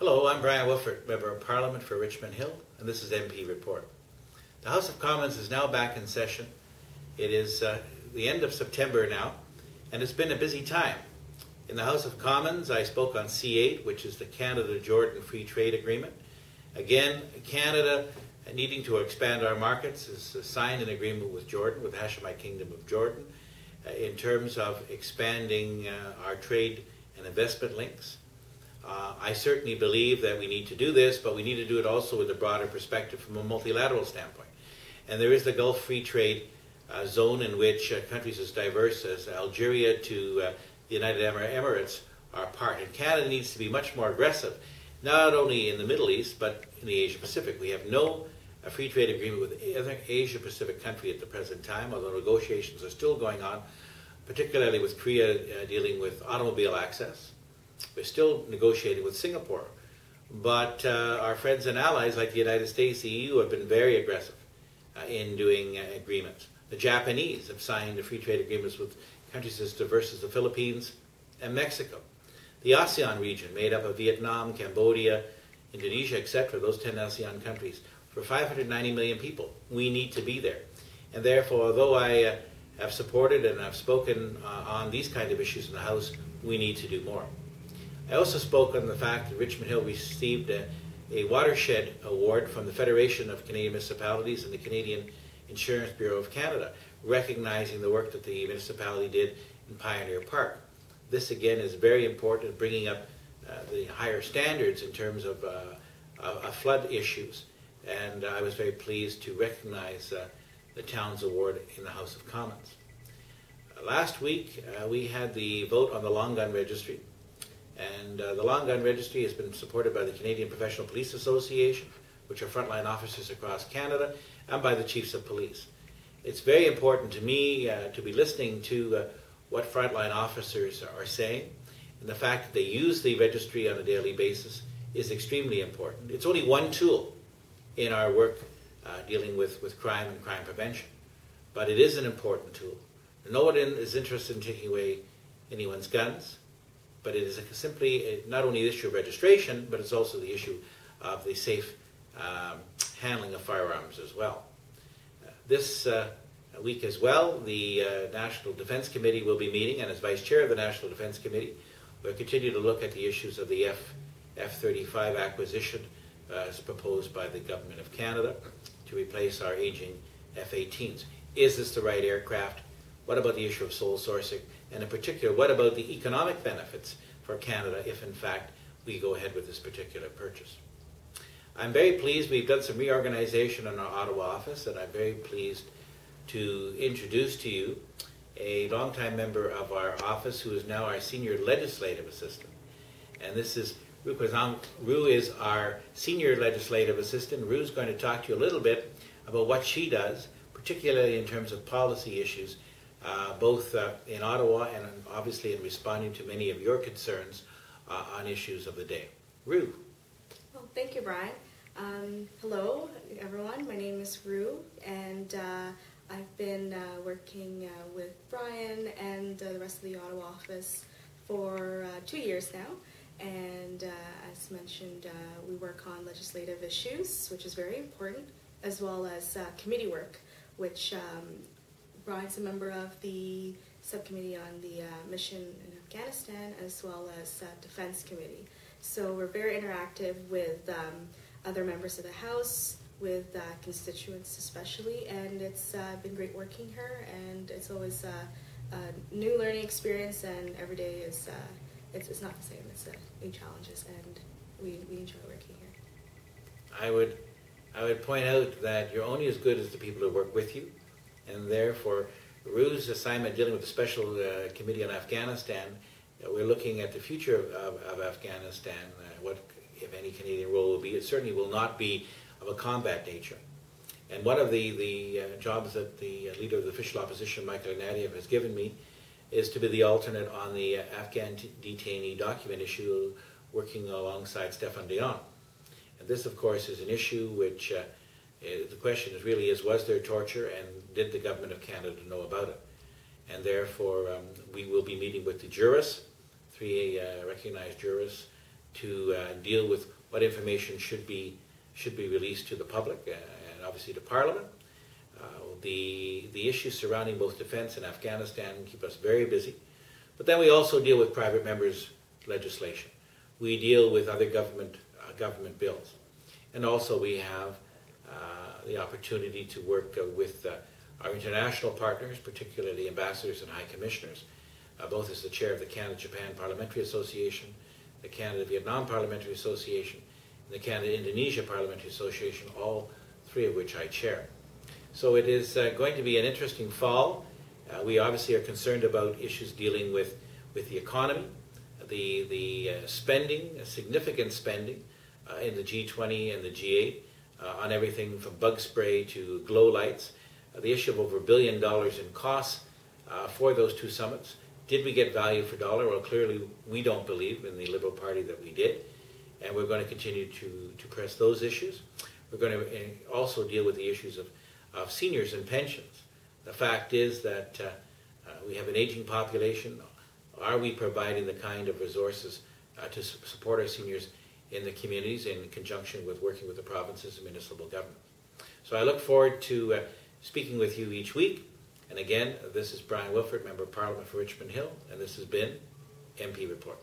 Hello, I'm Brian Wolford, Member of Parliament for Richmond Hill, and this is MP Report. The House of Commons is now back in session. It is the end of September now, and it's been a busy time. In the House of Commons, I spoke on C8, which is the Canada-Jordan Free Trade Agreement. Again, Canada, needing to expand our markets, has signed an agreement with Jordan, with the Hashemite Kingdom of Jordan, in terms of expanding our trade and investment links. I certainly believe that we need to do this, but we need to do it also with a broader perspective from a multilateral standpoint. And there is the Gulf Free Trade Zone in which countries as diverse as Algeria to the United Arab Emirates are part. And Canada needs to be much more aggressive, not only in the Middle East, but in the Asia-Pacific. We have no free trade agreement with any Asia-Pacific country at the present time, although negotiations are still going on, particularly with Korea dealing with automobile access. We're still negotiating with Singapore, but our friends and allies like the United States, the EU, have been very aggressive in doing agreements. The Japanese have signed free trade agreements with countries as diverse as the Philippines and Mexico. The ASEAN region, made up of Vietnam, Cambodia, Indonesia, etc., those 10 ASEAN countries, for 590 million people. We need to be there. And therefore, although I have supported and I've spoken on these kind of issues in the House, we need to do more. I also spoke on the fact that Richmond Hill received a watershed award from the Federation of Canadian Municipalities and the Canadian Insurance Bureau of Canada, recognizing the work that the municipality did in Pioneer Park. This again is very important in bringing up the higher standards in terms of flood issues, and I was very pleased to recognize the town's award in the House of Commons. Last week we had the vote on the long gun registry. And the Long Gun Registry has been supported by the Canadian Professional Police Association, which are frontline officers across Canada, and by the Chiefs of Police. It's very important to me to be listening to what frontline officers are saying, and the fact that they use the registry on a daily basis is extremely important. It's only one tool in our work dealing with crime and crime prevention, but it is an important tool. No one is interested in taking away anyone's guns, but it is simply not only the issue of registration, but it's also the issue of the safe handling of firearms as well. This week as well, the National Defense Committee will be meeting, and as Vice Chair of the National Defense Committee, we'll continue to look at the issues of the F-35 acquisition as proposed by the Government of Canada to replace our aging F-18s. Is this the right aircraft? What about the issue of sole sourcing? And in particular, what about the economic benefits for Canada if, in fact, we go ahead with this particular purchase? I'm very pleased. We've done some reorganization in our Ottawa office, and I'm very pleased to introduce to you a longtime member of our office who is now our Senior Legislative Assistant. And this is Rue Kazan. Rue is our Senior Legislative Assistant. Rue's going to talk to you a little bit about what she does, particularly in terms of policy issues, both in Ottawa and obviously in responding to many of your concerns on issues of the day. Rue. Well, thank you, Brian. Hello, everyone. My name is Rue, and I've been working with Brian and the rest of the Ottawa office for 2 years now. And as mentioned, we work on legislative issues, which is very important, as well as committee work, which Brian's a member of the subcommittee on the mission in Afghanistan, as well as Defense Committee. So we're very interactive with other members of the House, with constituents especially, and it's been great working here, and it's always a new learning experience, and every day is it's not the same. It's new challenges, and we enjoy working here. I would point out that you're only as good as the people who work with you. And therefore, Rue's assignment dealing with the Special Committee on Afghanistan, we're looking at the future of Afghanistan, what, if any, Canadian role will be. It certainly will not be of a combat nature. And one of the jobs that the Leader of the Official Opposition, Michael Ignatieff, has given me is to be the alternate on the Afghan detainee document issue, working alongside Stefan Dion. And this, of course, is an issue which the question really is, was there torture, and did the Government of Canada know about it? And therefore, we will be meeting with the jurists, 3 recognized jurists, deal with what information should be released to the public and obviously to Parliament. The issues surrounding both defense and Afghanistan keep us very busy. But then we also deal with private members' legislation. We deal with other government bills. And also we have the opportunity to work with our international partners, particularly ambassadors and high commissioners, both as the chair of the Canada-Japan Parliamentary Association, the Canada-Vietnam Parliamentary Association, and the Canada-Indonesia Parliamentary Association, all three of which I chair. So it is going to be an interesting fall. We obviously are concerned about issues dealing with the economy, the spending, significant spending in the G20 and the G8 on everything from bug spray to glow lights, the issue of over $1 billion in costs for those two summits. Did we get value for dollar? Well, clearly we don't believe in the Liberal Party that we did, and we're going to continue to press those issues. We're going to also deal with the issues of seniors and pensions. The fact is that we have an aging population. Are we providing the kind of resources to support our seniors in the communities in conjunction with working with the provinces and municipal government? So I look forward to speaking with you each week. And again, this is Brian Wilford, Member of Parliament for Richmond Hill, and this has been MP Report.